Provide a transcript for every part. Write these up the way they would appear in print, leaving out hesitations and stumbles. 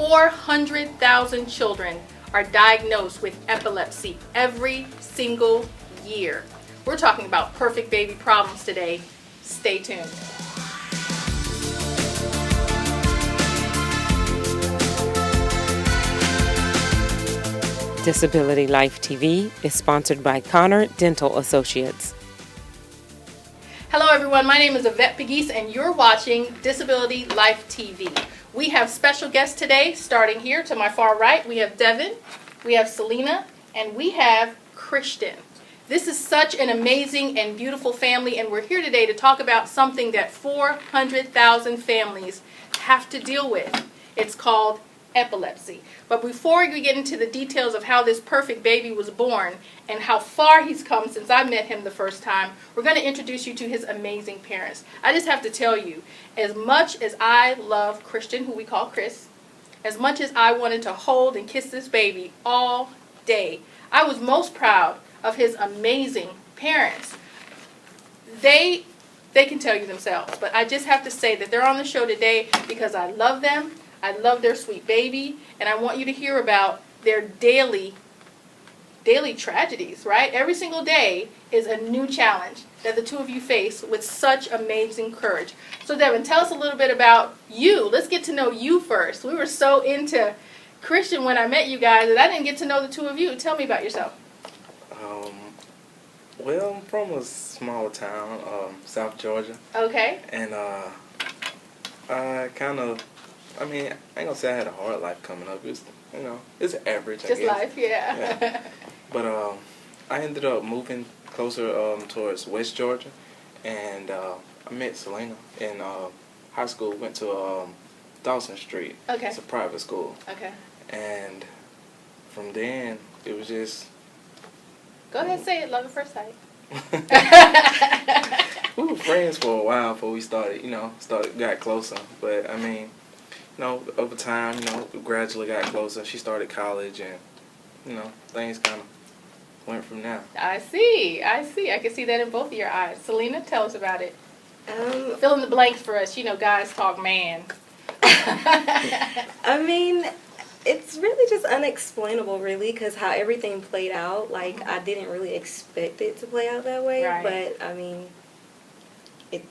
400,000 children are diagnosed with epilepsy every single year. We're talking about perfect baby problems today. Stay tuned. Disability Life TV is sponsored by Connor Dental Associates. Hello everyone, my name is Yvette Pegues and you're watching Disability Life TV. We have special guests today, starting here to my far right. We have Devin, we have Selena, and we have Christian. This is such an amazing and beautiful family, and we're here today to talk about something that 400,000 families have to deal with. It's called epilepsy. But before we get into the details of how this perfect baby was born and how far he's come since I met him the first time, we're going to introduce you to his amazing parents. I just have to tell you, as much as I love Christian, who we call Chris, as much as I wanted to hold and kiss this baby all day, I was most proud of his amazing parents. They can tell you themselves, but I just have to say that they're on the show today because I love them. I love their sweet baby, and I want you to hear about their daily tragedies, right? Every single day is a new challenge that the two of you face with such amazing courage. So Devin, tell us a little bit about you. Let's get to know you first. We were so into Christian when I met you guys that I didn't get to know the two of you. Tell me about yourself. Well, I'm from a small town, South Georgia. Okay. And I ain't gonna say I had a hard life coming up. It's, it's average, I guess. Just life, yeah. But I ended up moving closer towards West Georgia, and I met Selena in high school. Went to Dawson Street. Okay. It's a private school. Okay. And from then, it was just... Go ahead, say it. Love at first sight. We were friends for a while before we got closer. But, over time, we gradually got closer. She started college, and, things kind of went from there. I see. I can see that in both of your eyes. Selena, tell us about it. Fill in the blanks for us. Guys talk man. It's really just unexplainable, really, because how everything played out. Like, I didn't really expect it to play out that way, right. But, it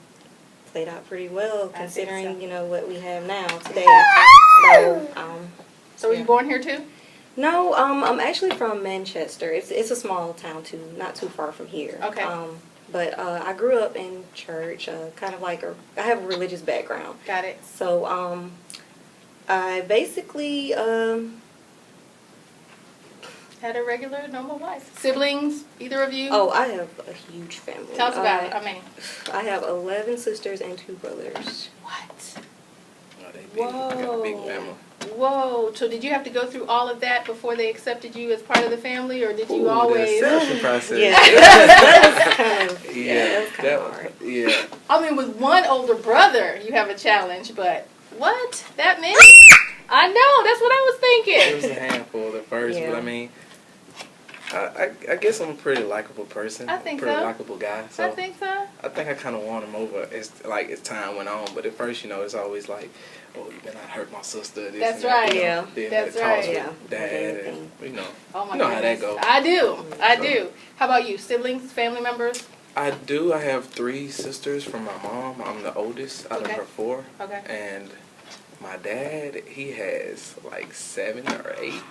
played out pretty well, considering, what we have now today. So were you born here, too? No, I'm actually from Manchester. It's a small town, too, not too far from here. Okay. But I grew up in church, kind of like I have a religious background. Got it. So, I basically had a regular, normal life. Siblings, either of you? Oh, I have a huge family. Tell us about it. How many? I have 11 sisters and 2 brothers. What? Oh, they got a big family. Whoa. So did you have to go through all of that before they accepted you as part of the family, or did you always... The acceptance process. Yeah, that was kind of, that was kind of hard. Yeah. With one older brother, you have a challenge, but... What? That many? I know. That's what I was thinking. It was a handful at first, but I guess I'm a pretty likable person. I think pretty so. likable guy. So I think so. I think I kind of won him over as time went on. But at first, it's always like, oh, you better not hurt my sister. This That's and right. That, Yeah. Then That's talks right. with Dad, and Oh my you know how that goes. I do. How about you? Siblings, family members? I do. I have 3 sisters from my mom. I'm the oldest out of her 4. Okay. And my dad, he has like 7 or 8.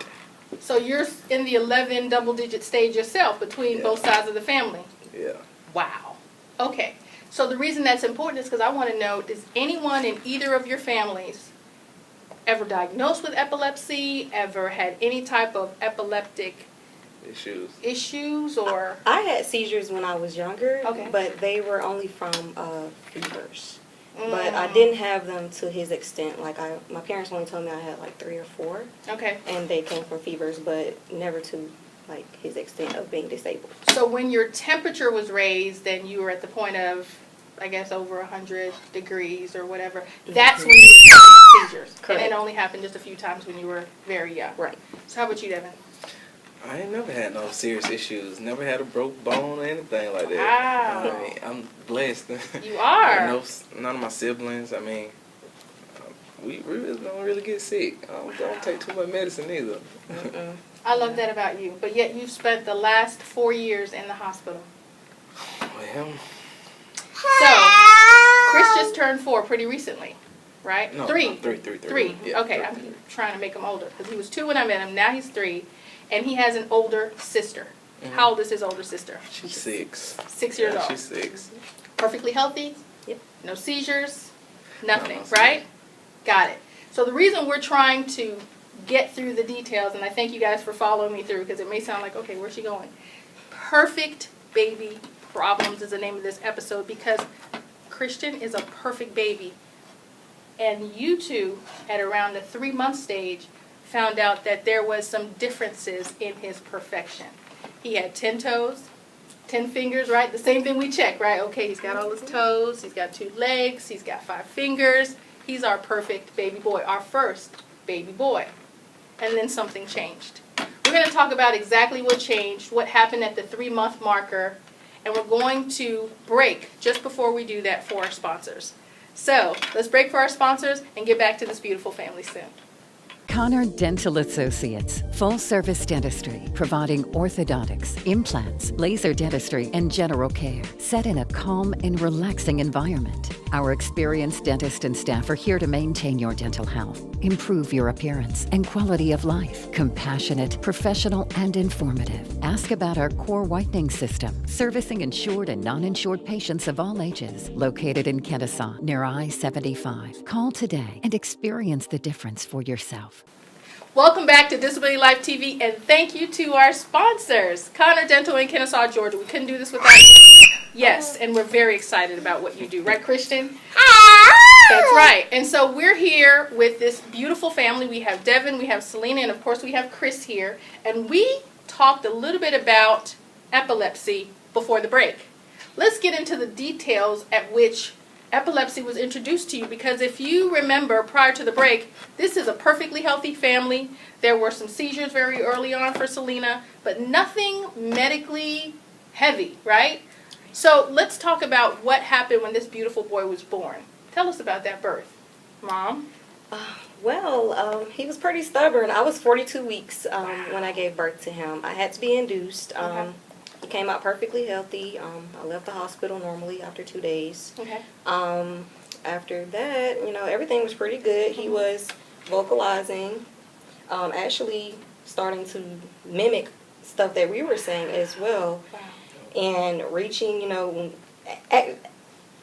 So you're in the 11 double-digit stage yourself between both sides of the family? Yeah. Wow. Okay. So the reason that's important is because I want to know, does anyone in either of your families ever diagnosed with epilepsy, ever had any type of epileptic issues or... I had seizures when I was younger, okay. But they were only from fevers. But I didn't have them to his extent. Like, my parents only told me I had like 3 or 4. Okay. And they came from fevers, but never to like his extent of being disabled. So when your temperature was raised, then you were at the point of, I guess, over 100 degrees or whatever. That's when you were having seizures. Correct. And it only happened just a few times when you were very young. Right. So how about you, Devin? I ain't never had no serious issues. Never had a broke bone or anything like that. Wow. I mean, I'm blessed. You are. None of my siblings. I mean, we really don't really get sick. Don't take too much medicine either. I love that about you. But yet you've spent the last 4 years in the hospital. Well, So, Chris just turned 4 pretty recently, right? no, Three. Three. Yeah, Okay, I'm trying to make him older because he was 2 when I met him. Now he's 3, and he has an older sister. How old is his older sister? She's 6. 6 years old. She's 6. Perfectly healthy. Yep. No seizures. Nothing. No Right? Got it. So the reason we're trying to get through the details, and I thank you guys for following me through because it may sound like, okay, where's she going? Perfect baby problems is the name of this episode because Christian is a perfect baby. And you two, at around the 3-month stage, found out that there was some differences in his perfection. He had 10 toes, 10 fingers, right? The same thing we check, right? Okay, he's got all his toes, he's got 2 legs, he's got 5 fingers. He's our perfect baby boy, our first baby boy. And then something changed. We're going to talk about exactly what changed, what happened at the 3-month marker, and we're going to break just before we do that for our sponsors. So, let's break for our sponsors and get back to this beautiful family soon. Connor Dental Associates, full-service dentistry, providing orthodontics, implants, laser dentistry, and general care, set in a calm and relaxing environment. Our experienced dentist and staff are here to maintain your dental health, improve your appearance and quality of life. Compassionate, professional, and informative. Ask about our core whitening system, servicing insured and non-insured patients of all ages. Located in Kennesaw, near I-75. Call today and experience the difference for yourself. Welcome back to Disability Life TV, and thank you to our sponsors, Connor Dental in Kennesaw, Georgia. We couldn't do this without you. Yes, and we're very excited about what you do. Right, Christian? That's right. And so we're here with this beautiful family. We have Devin, we have Selena, and of course we have Chris here. And we talked a little bit about epilepsy before the break. Let's get into the details at which epilepsy was introduced to you, because if you remember prior to the break, this is a perfectly healthy family. There were some seizures very early on for Selena, but nothing medically heavy, right? So let's talk about what happened when this beautiful boy was born. Tell us about that birth, Mom. He was pretty stubborn. I was 42 weeks when I gave birth to him. I had to be induced. He came out perfectly healthy. I left the hospital normally after 2 days. Okay. After that, everything was pretty good. He was vocalizing, actually starting to mimic stuff that we were saying as well. Wow. And reaching,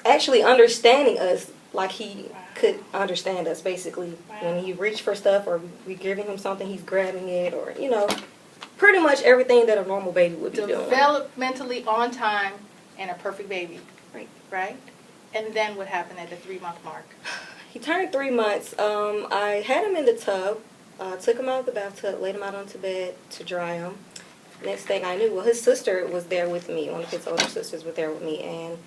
actually understanding us like he could understand us, basically. Wow. When he reached for stuff or we giving him something, he's grabbing it, or, pretty much everything that a normal baby would be doing. Developmentally on time and a perfect baby. Right. Right? And then what happened at the 3-month mark? He turned 3 months. I had him in the tub, took him out of the bathtub, laid him out onto bed to dry him. Next thing I knew, his sister was there with me. One of his older sisters was there with me, and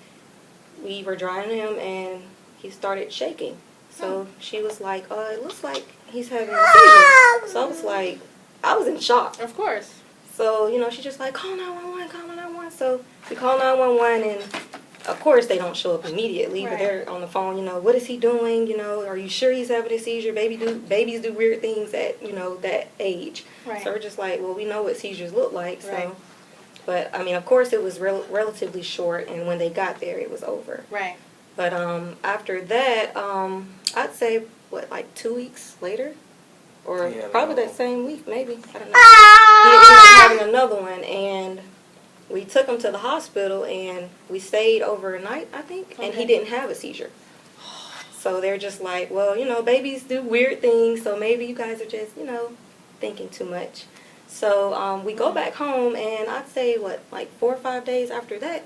we were drying him, and he started shaking. So she was like, it looks like he's having a seizure. So I was like, I was in shock. Of course. So, she's just like, call 911, call 911. So we call 911, and of course they don't show up immediately, but they're on the phone, what is he doing? Are you sure he's having a seizure? Babies do weird things at, that age. Right. So we're just like, well, we know what seizures look like. So, Right. But, of course it was relatively short, and when they got there, it was over. Right. But after that, I'd say, 2 weeks later? Or probably that same week, maybe. I don't know. He ended up having another one, and we took him to the hospital, and we stayed overnight, I think, and he didn't have a seizure. So they're just like, well, babies do weird things, so maybe you guys are just, thinking too much. So we go back home, and I'd say, 4 or 5 days after that,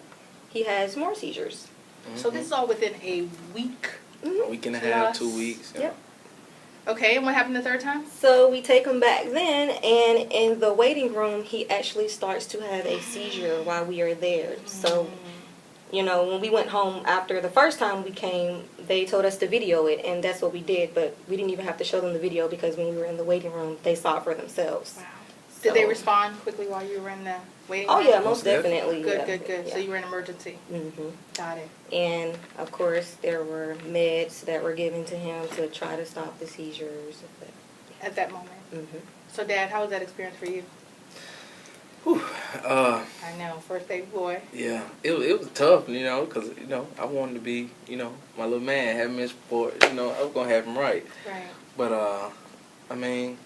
he has more seizures. So this is all within a week. A week and a half, 2 weeks. Yep. Okay, and what happened the third time? So we take him back then, and in the waiting room, he actually starts to have a seizure while we are there. So, when we went home after the first time we came, they told us to video it, and that's what we did. But we didn't even have to show them the video because when we were in the waiting room, they saw it for themselves. Wow. Did they respond quickly while you were in the Waiting Oh room? yeah, most definitely. Good, yeah. good. Yeah. So you were in emergency. Mhm. Got it. And of course, there were meds that were given to him to try to stop the seizures. At that moment. Mhm. So, Dad, how was that experience for you? Whew. I know, first baby boy. Yeah, it was tough, you know, because, you know, I wanted to be, you know, my little man, have him in support, you know, I was going to have him right. Right. But, I mean,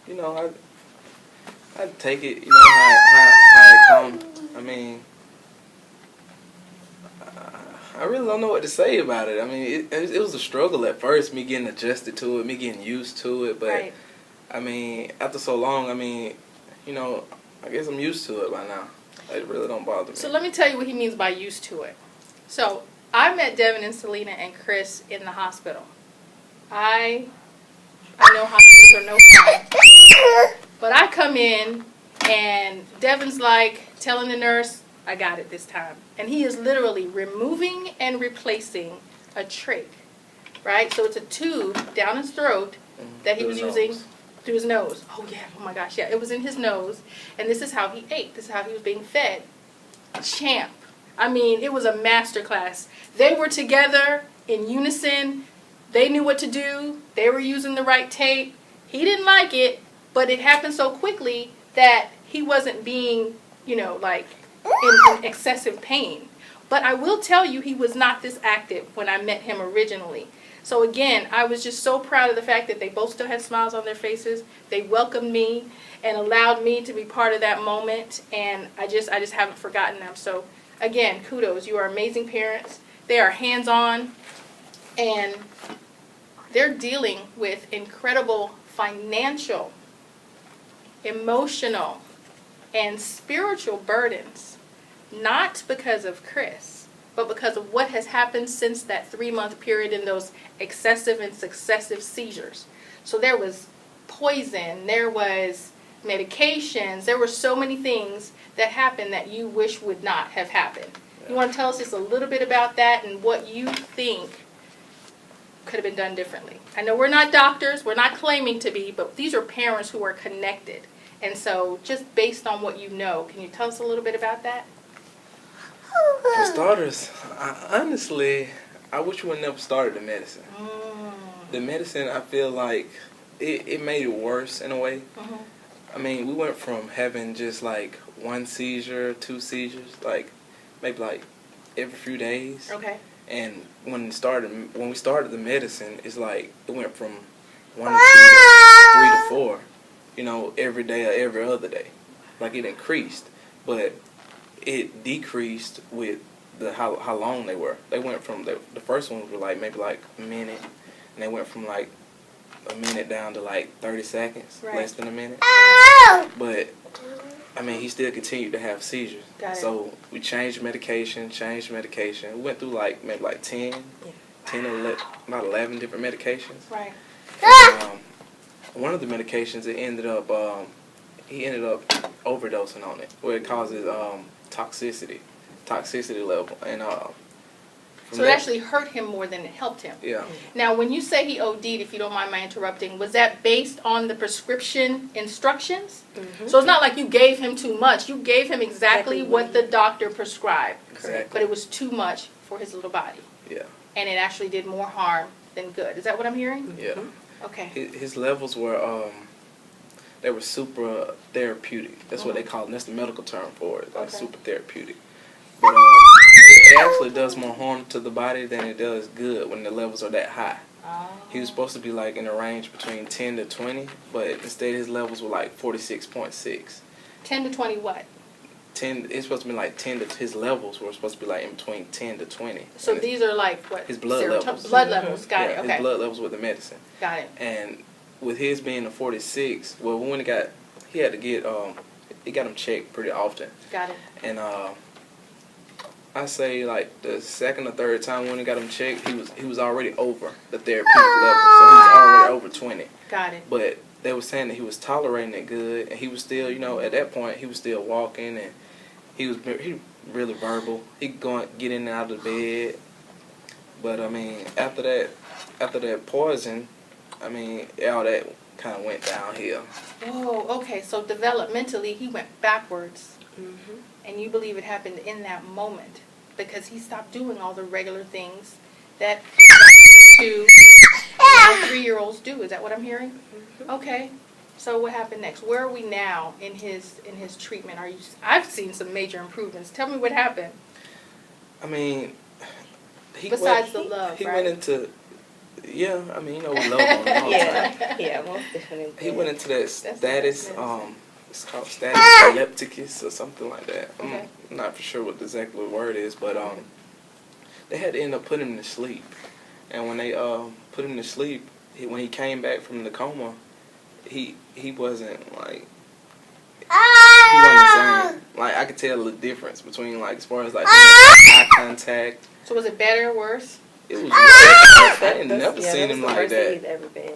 you know, I'd take it, you know, how it come. I mean, I really don't know what to say about it. I mean, it was a struggle at first, me getting adjusted to it, me getting used to it. But, Right. I mean, after so long, I mean, you know, I guess I'm used to it by now. It really don't bother me. So let me tell you what he means by used to it. So I met Devin and Selena and Chris in the hospital. I know hospitals are no fun. But I come in and Devin's like telling the nurse, I got it this time. And he is literally removing and replacing a trach, right? So it's a tube down his throat that he was using through his nose. Oh yeah, oh my gosh, yeah, it was in his nose. And this is how he ate. This is how he was being fed. Champ. I mean, it was a masterclass. They were together in unison. They knew what to do. They were using the right tape. He didn't like it, but it happened so quickly that he wasn't being, you know, like in excessive pain. But I will tell you, he was not this active when I met him originally. So again, I was just so proud of the fact that they both still had smiles on their faces. They welcomed me and allowed me to be part of that moment, and I just haven't forgotten them. So again, kudos. You are amazing parents. They are hands-on, and they're dealing with incredible financial, emotional, and spiritual burdens, not because of Chris, but because of what has happened since that 3-month period in those excessive and successive seizures. So there was poison, there was medications, there were so many things that happened that you wish would not have happened. You want to tell us just a little bit about that and what you think could have been done differently? I know we're not doctors, we're not claiming to be, but these are parents who are connected. And so just based on what you know, can you tell us a little bit about that? For starters, honestly, I wish we would never started the medicine. The medicine, I feel like, it made it worse in a way. I mean, we went from having just like 1 seizure, 2 seizures, like maybe like every few days. Okay. And when we started the medicine, it's like it went from 1 to 2 to 3 to 4, you know, every day or every other day. Like it increased, but it decreased with how long they were. They went from the first ones were like maybe like a minute, and they went from like a minute down to like 30 seconds, Right. less than a minute. But I mean, he still continued to have seizures. Got it. So we changed medication. We went through like maybe like 10 or 11, about 11 different medications. Right. And, one of the medications, he ended up overdosing on it, where it causes toxicity level, and So it actually hurt him more than it helped him. Yeah. Now, when you say he OD'd, if you don't mind my interrupting, was that based on the prescription instructions? So it's not like you gave him too much. You gave him exactly what the doctor prescribed. Exactly. But it was too much for his little body. Yeah. And it actually did more harm than good. Is that what I'm hearing? Yeah. Okay. His levels were they were super therapeutic. That's what they call it. And that's the medical term for it. Like Okay. super therapeutic. But it actually does more harm to the body than it does good when the levels are that high. He was supposed to be like in a range between 10 to 20, but instead his levels were like 46.6. 10 to 20 what? 10. It's supposed to be like 10 to his levels were supposed to be like in between 10 to 20. So And these are like what? his blood levels. Blood levels. Got it. Yeah, Okay. his blood levels with the medicine. Got it. And with his being a 46, well, when he had to get he got him checked pretty often. Got it. And I say like the second or third time when he got him checked, he was already over the therapeutic level, so he was already over 20. Got it. But they were saying that he was tolerating it good, and he was still, you know, at that point he was still walking, and he really verbal. He could get in and out of the bed. But I mean, after that poison, I mean, all that kind of went downhill. Oh, okay. So developmentally, he went backwards. Mm-hmm. And you believe it happened in that moment because he stopped doing all the regular things that 2 and 3-year-olds do. Is that what I'm hearing? Mm-hmm. Okay. So what happened next? Where are we now in his treatment? I've seen some major improvements. Tell me what happened. I mean, Besides the love, he right? went into, yeah, I mean, you know, we love on him all the time. Yeah, most definitely. He went into that status, it's called status epilepticus or something like that. Okay. I'm not for sure what the exact word is, but they had to end up putting him to sleep. And when they put him to sleep, when he came back from the coma, he wasn't like, he wasn't the same. Like, I could tell the difference between, like, as far as, like, eye contact. So was it better or worse? It was worse. I ain't never seen him like that. He's ever been.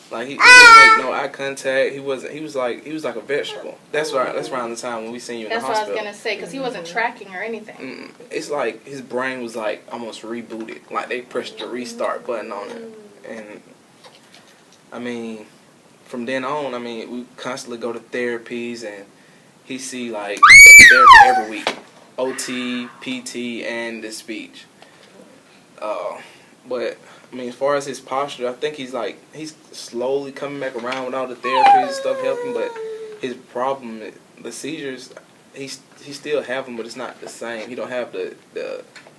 Like, he didn't make no eye contact. He was like a vegetable. That's right. That's around the time when we seen you in the hospital. That's what I was gonna say, because he wasn't tracking or anything. It's like his brain was like almost rebooted. Like they pressed the restart button on it. And I mean, from then on, I mean, we constantly go to therapies, and he see like therapy every week, OT, PT, and the speech. But I mean, as far as his posture, I think he's slowly coming back around with all the therapies and stuff helping. But his problem, the seizures, he still have them, but it's not the same. He don't have the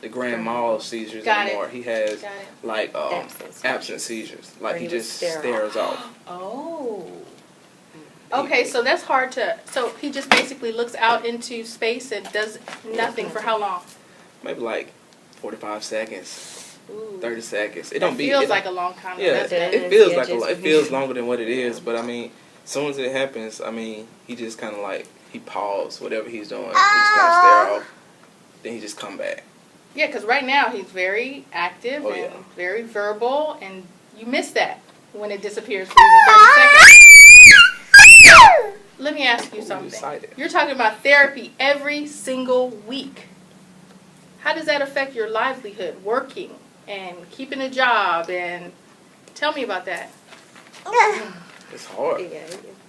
grand mal seizures anymore. He has like absent seizures. Like he just stares off. Oh. Okay, so that's hard to. So he just basically looks out into space and does nothing for how long? Maybe like 45 seconds. Ooh. 30 seconds. It feels like a long time. Yeah, it feels like it feels longer than what it is. But I mean, as soon as it happens, I mean, he just kind of like he paused whatever he's doing. He just kind of stare off. Then he just come back. Yeah, because right now he's very active and very verbal, and you miss that when it disappears for even 30 seconds. Let me ask you something. You're talking about therapy every single week. How does that affect your livelihood, working and keeping a job? And tell me about that. It's hard.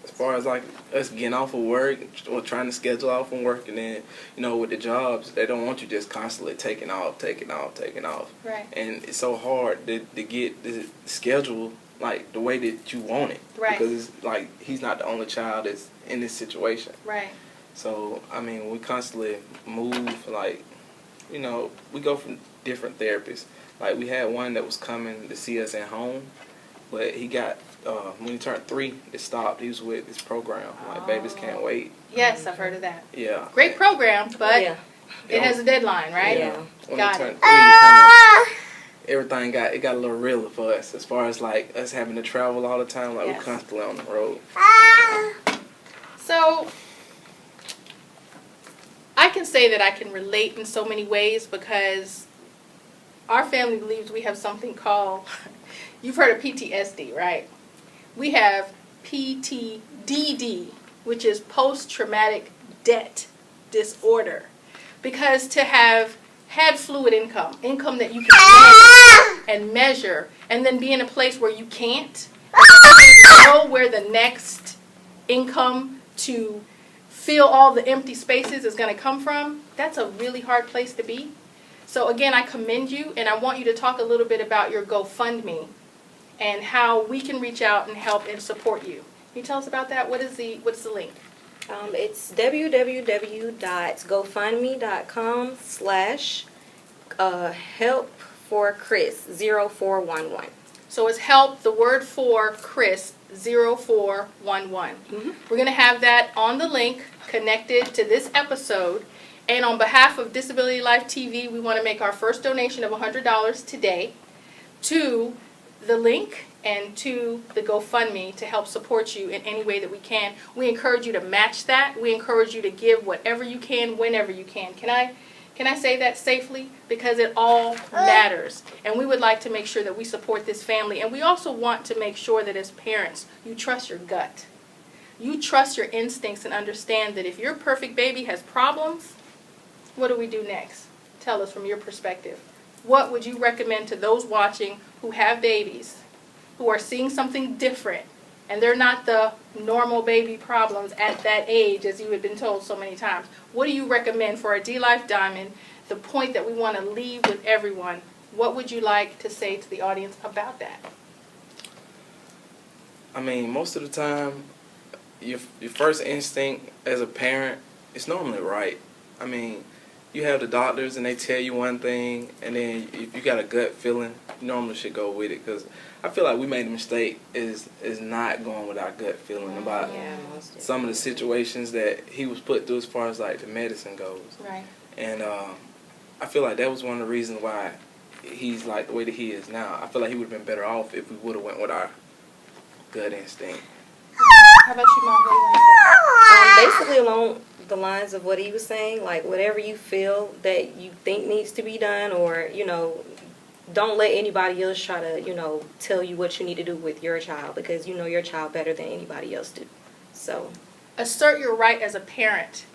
As far as like us getting off of work or trying to schedule off from work, and then with the jobs, they don't want you just constantly taking off. Right. And it's so hard to get the schedule like the way that you want it. Right. Because it's like he's not the only child that's in this situation. Right. So I mean, we constantly move like. We go from different therapists. Like, we had one that was coming to see us at home, but he got, when he turned 3, it stopped. He was with this program, like Babies Can't Wait. Yes, I've heard of that. Yeah. Great program, but it has a deadline, right? Yeah. When Got he it. turned 3, everything got a little realer for us as far as, like, us having to travel all the time. Like, we're constantly on the road. So I can say that I can relate in so many ways because our family believes we have something called, you've heard of PTSD, right? We have PTDD, which is post-traumatic debt disorder. Because to have had fluid income that you can manage and measure, and then be in a place where you can't, know where the next income to fill all the empty spaces is going to come from, that's a really hard place to be. So again, I commend you, and I want you to talk a little bit about your GoFundMe and how we can reach out and help and support you. Can you tell us about that? What's the link? It's www.gofundme.com/help4Chris0411. So it's help, the word for Chris, 0411. We're going to have that on the link connected to this episode. And on behalf of Disability Life TV, we want to make our first donation of $100 today to the link and to the GoFundMe to help support you in any way that we can. We encourage you to match that. We encourage you to give whatever you can, whenever you can. Can I say that safely? Because it all matters. And we would like to make sure that we support this family. And we also want to make sure that as parents, you trust your gut. You trust your instincts and understand that if your perfect baby has problems, what do we do next? Tell us from your perspective. What would you recommend to those watching who have babies, who are seeing something different, And they're not the normal baby problems at that age, as you had been told so many times. What do you recommend for a D-Life Diamond, the point that we want to leave with everyone? What would you like to say to the audience about that? I mean, most of the time, your first instinct as a parent is normally right. I mean, you have the doctors and they tell you one thing, and then if you got a gut feeling, you normally should go with it. Because I feel like we made a mistake is not going with our gut feeling about some of the situations that he was put through as far as like the medicine goes. Right. And I feel like that was one of the reasons why he's like the way that he is now. I feel like he would have been better off if we would have went with our gut instinct. How about you, Mom? What do you want to say? Basically along the lines of what he was saying, like whatever you feel that you think needs to be done, or, you know, don't let anybody else try to, you know, tell you what you need to do with your child, because you know your child better than anybody else do. So assert your right as a parent,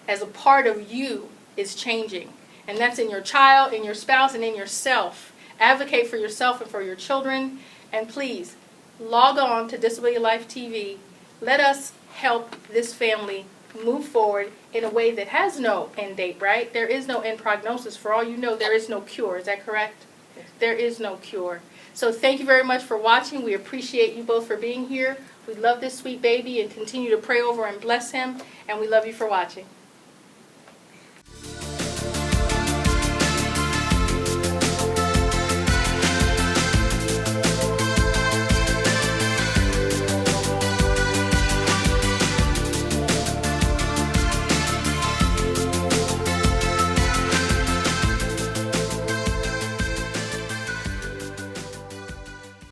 as a part of you is changing. And that's in your child, in your spouse, and in yourself. Advocate for yourself and for your children. And please, log on to Disability Life TV. Let us help this family move forward in a way that has no end date, right? There is no end prognosis. For all you know, there is no cure. Is that correct? There is no cure. So thank you very much for watching. We appreciate you both for being here. We love this sweet baby and continue to pray over and bless him. And we love you for watching.